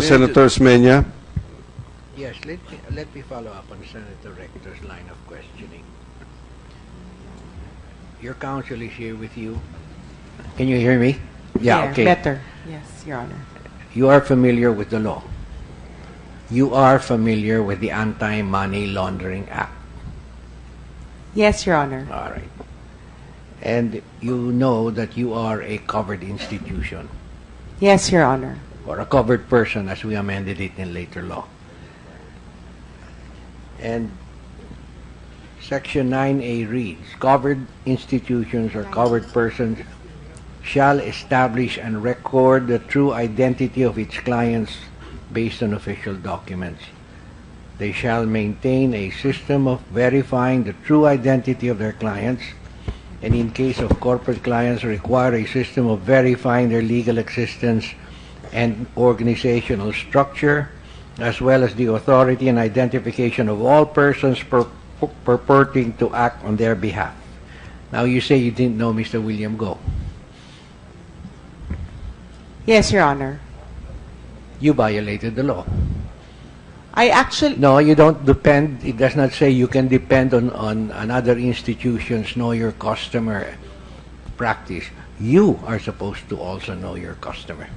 Senator Osmena. Yes, let me follow up on Senator Rector's line of questioning. Your counsel is here with you. Can you hear me? Yeah, okay. Better. Yes, Your Honor. You are familiar with the law. You are familiar with the Anti-Money Laundering Act. Yes, Your Honor. All right. And you know that you are a covered institution, Yes, Your Honor. or a covered person as we amended it in later law. And Section 9A reads, covered institutions or covered persons shall establish and record the true identity of its clients based on official documents. They shall maintain a system of verifying the true identity of their clients, and in case of corporate clients, require a system of verifying their legal existence and organizational structure, as well as the authority and identification of all persons purporting to act on their behalf. Now, you say you didn't know Mr. William Go. Yes, Your Honor. You violated the law. I actually... No, you don't depend. It does not say you can depend on another institution's know your customer practice. You are supposed to also know your customer.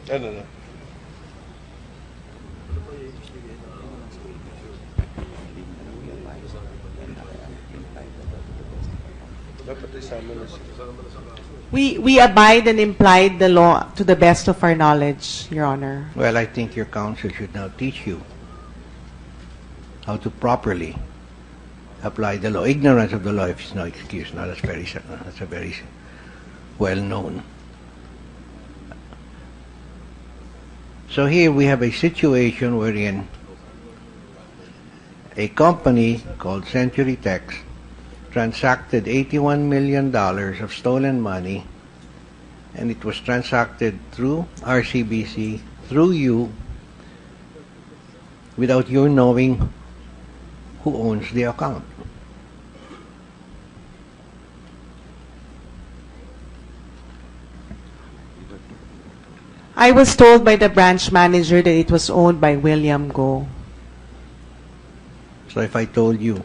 Ano na? We abide and implied the law to the best of our knowledge, Your Honor. Well, I think your counsel should now teach you how to properly apply the law. Ignorance of the law is no excuse. Now, that's a very well known. So here we have a situation wherein a company called Century Tex transacted $81 million of stolen money, and it was transacted through RCBC, through you, without you knowing who owns the account. I was told by the branch manager that it was owned by William Go. So if I told you,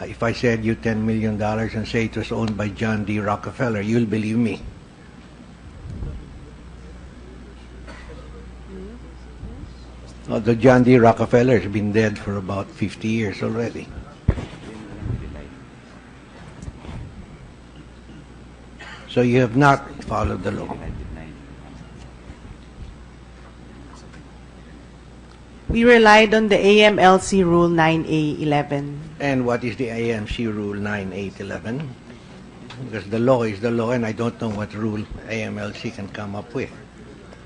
if I said you $10 million and say it was owned by John D. Rockefeller, you'll believe me. The John D. Rockefeller has been dead for about 50 years already. So you have not followed the law. We relied on the AMLC Rule 9A11. And what is the AMC Rule 9811? Because the law is the law, and I don't know what rule AMLC can come up with.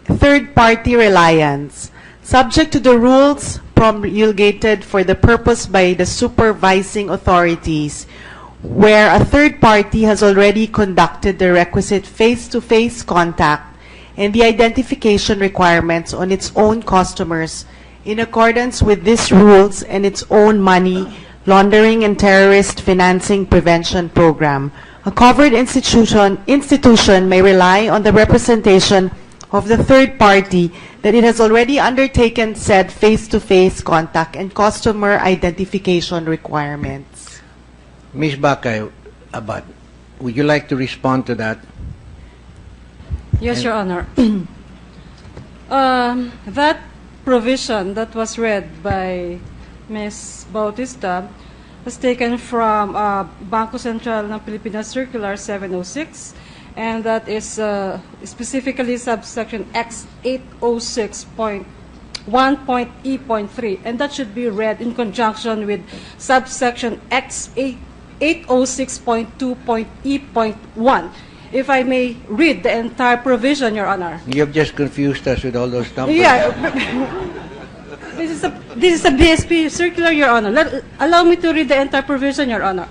Third-party reliance. Subject to the rules promulgated for the purpose by the supervising authorities, where a third party has already conducted the requisite face-to-face contact and the identification requirements on its own customers in accordance with these rules and its own money laundering and terrorist financing prevention program. A covered institution may rely on the representation of the third party that it has already undertaken said face-to-face contact and customer identification requirements. Ms. Bakay Abad, would you like to respond to that? Yes, Your Honor. That provision that was read by Ms. Bautista was taken from Bangko Sentral ng Pilipinas Circular 706, and that is specifically subsection X 806.1.E.3, and that should be read in conjunction with subsection X 806.2.E.1. If I may read the entire provision, Your Honor. You have just confused us with all those numbers. Yeah. This is a BSP circular, Your Honor. Allow me to read the entire provision, Your Honor.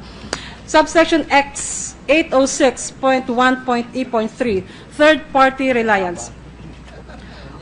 Subsection X 806.1.E.3, third-party reliance.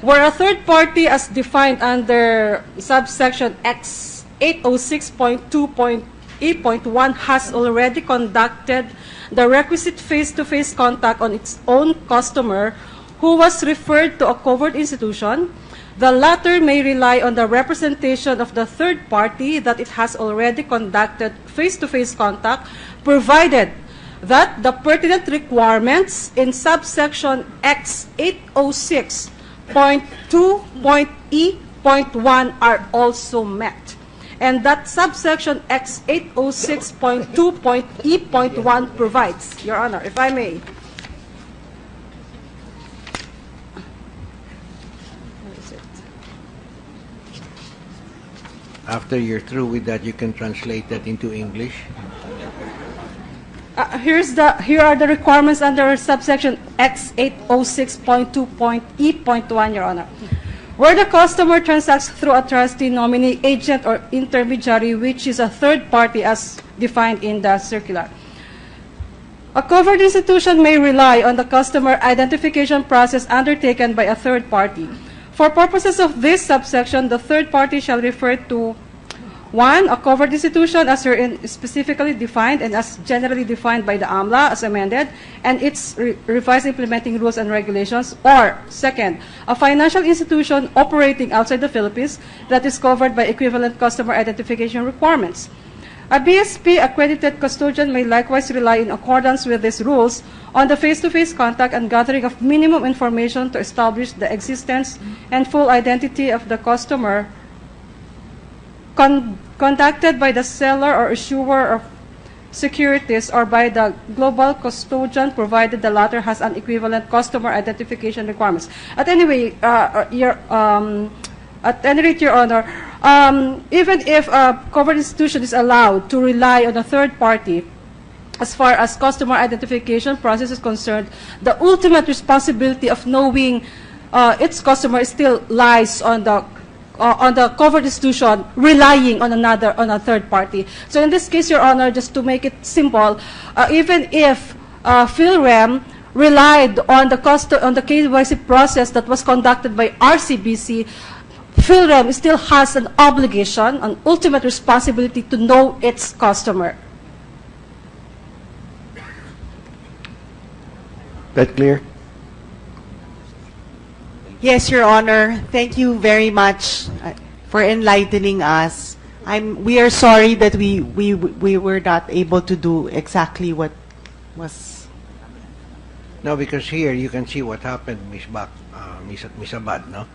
where a third party as defined under subsection X 806.2.E.1 has already conducted the requisite face-to-face contact on its own customer who was referred to a covered institution, the latter may rely on the representation of the third party that it has already conducted face-to-face contact, provided that the pertinent requirements in subsection X 806.2.E.1 are also met, and that subsection X 806.2.E.1 provides, Your Honor, if I may. After you're through with that, you can translate that into English. Here are the requirements under subsection X 806.2.E.1, Your Honor. Where the customer transacts through a trustee, nominee, agent, or intermediary, which is a third party as defined in the circular. A covered institution may rely on the customer identification process undertaken by a third party. For purposes of this subsection, the third party shall refer to 1. A covered institution as herein specifically defined and as generally defined by the AMLA as amended and its revised implementing rules and regulations. Or, 2nd, a financial institution operating outside the Philippines that is covered by equivalent customer identification requirements. A BSP accredited custodian may likewise rely in accordance with these rules on the face-to-face contact and gathering of minimum information to establish the existence and full identity of the customer conducted by the seller or issuer of securities or by the global custodian, provided the latter has an equivalent customer identification requirements. At any rate, Your Honor, even if a covered institution is allowed to rely on a third party, as far as customer identification process is concerned, the ultimate responsibility of knowing its customer still lies on the covered institution relying on a third party. So in this case, Your Honor, just to make it simple, even if Phil-rem relied on the KYC process that was conducted by RCBC, Phil-rem still has an obligation, an ultimate responsibility to know its customer. That clear? Yes, Your Honor. Thank you very much for enlightening us. We are sorry that we were not able to do exactly what was. No, because here you can see what happened, Miss Abad, no?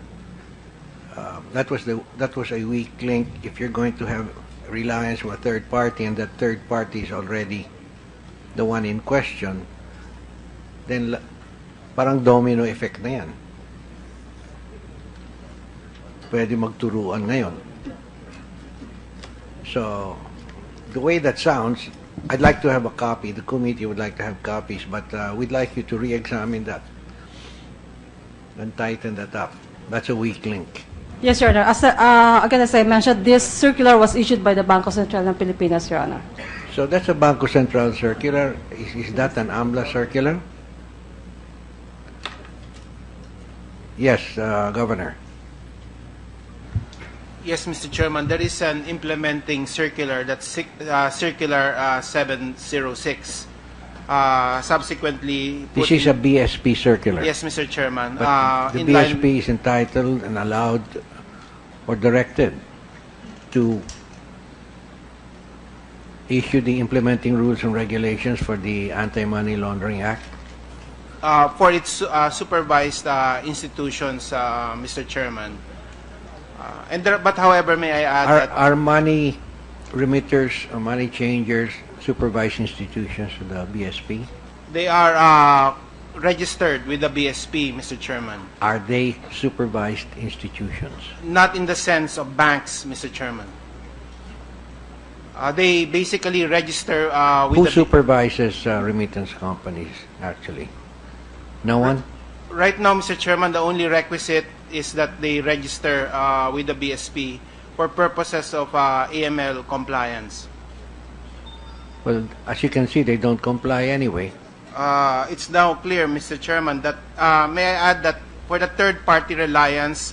That was a weak link. If you're going to have reliance on a third party and that third party is already the one in question, then parang domino effect na yan. Pwede magturuan ngayon. So, the way that sounds, I'd like to have a copy. The committee would like to have copies, but we'd like you to re-examine that and tighten that up. That's a weak link. Yes, Your Honor. Again, as I mentioned, this circular was issued by the Bangko Sentral ng Pilipinas, Your Honor. So that's a Bangko Sentral circular. Is that an AMLA circular? Yes, Governor. Yes, Mr. Chairman, there is an implementing circular, that's circular 706. Subsequently, This is a BSP circular. Yes, Mr. Chairman. But the BSP is entitled and allowed or directed to issue the implementing rules and regulations for the Anti-Money Laundering Act. For its supervised institutions, Mr. Chairman. But however, may I add that Are money remitters or money changers supervised institutions to the BSP? they are registered with the BSP, Mr. Chairman. Are they supervised institutions? Not in the sense of banks, Mr. Chairman. They basically register with Who the supervises remittance companies, actually? No one? Right now, Mr. Chairman, the only requisite is that they register with the BSP for purposes of AML compliance. Well, as you can see, they don't comply anyway. It's now clear, Mr. Chairman, that may I add that for the third-party reliance,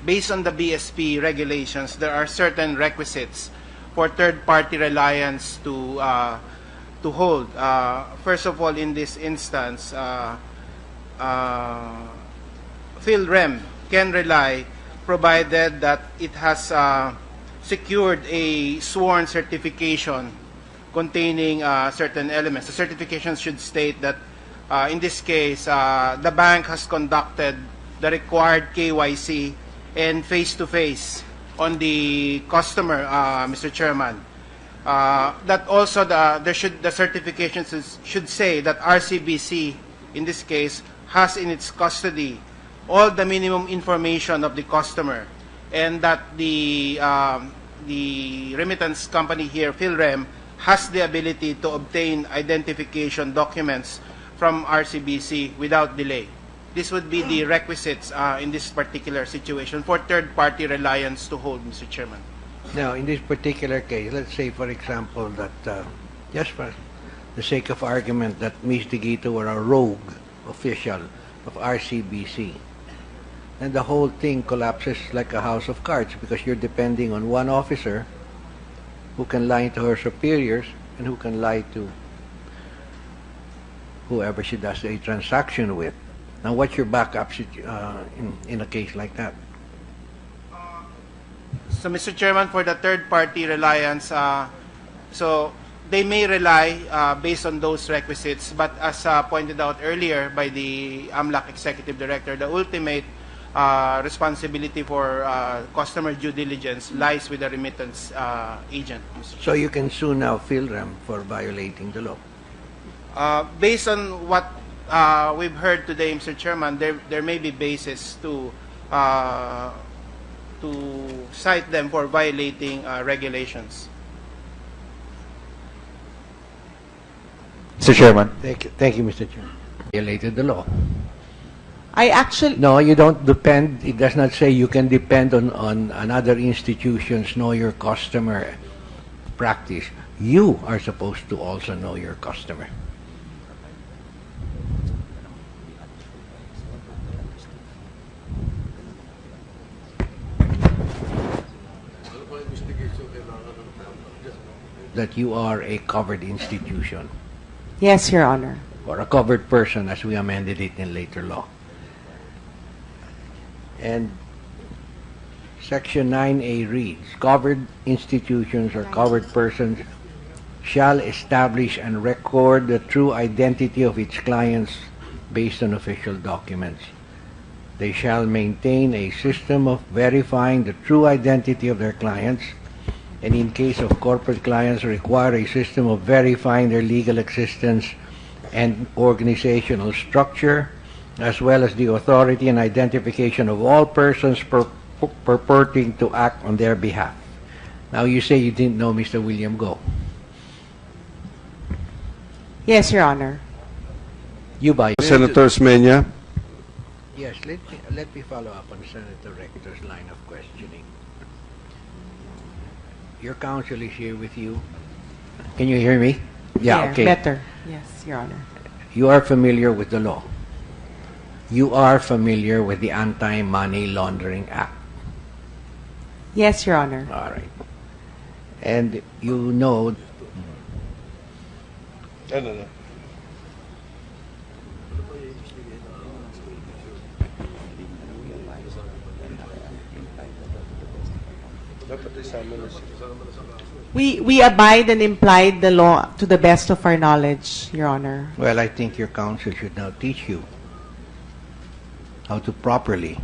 based on the BSP regulations, there are certain requisites for third-party reliance to hold. First of all, in this instance, Phil-rem can rely provided that it has secured a sworn certification containing certain elements. The certification should state that in this case, the bank has conducted the required KYC and face-to-face on the customer, Mr. Chairman. That also the certification should say that RCBC, in this case, has in its custody all the minimum information of the customer, and that the remittance company here, Phil-rem, has the ability to obtain identification documents from RCBC without delay. This would be the requisites in this particular situation for third-party reliance to hold, Mr. Chairman. Now, in this particular case, let's say, for example, that just for the sake of argument, that Mr. Guito were a rogue official of RCBC, and the whole thing collapses like a house of cards because you're depending on one officer who can lie to her superiors and who can lie to whoever she does a transaction with. Now, what's your backup in a case like that? So, Mr. Chairman, for the third-party reliance, so they may rely based on those requisites, but as pointed out earlier by the Amlac Executive Director, the ultimate responsibility for customer due diligence lies with the remittance agent. So you can sue now Phil-rem for violating the law? Based on what we've heard today, Mr. Chairman, there may be basis to cite them for violating regulations. Mr. Chairman. Thank you, Mr. Chairman. Violated the law. I actually... No, you don't depend. It does not say you can depend on another institution's know your customer practice. You are supposed to also know your customer. That you are a covered institution Yes, Your Honor. or a covered person, as we amended it in later law. And Section 9A reads, covered institutions or covered persons shall establish and record the true identity of its clients based on official documents. They shall maintain a system of verifying the true identity of their clients, and in case of corporate clients, require a system of verifying their legal existence and organizational structure, as well as the authority and identification of all persons purporting to act on their behalf. Now, you say you didn't know Mr. William Go. Yes, Your Honor. You by Senator Osmena. Yes, let me follow up on Senator Rector's line of questioning. Your counsel is here with you. Can you hear me? Yeah, okay. Better. Yes, Your Honor. You are familiar with the law. You are familiar with the Anti-Money Laundering Act. Yes, Your Honor. All right. And you know No. We abide and implied the law to the best of our knowledge, Your Honor. well, I think your counsel should now teach you how to properly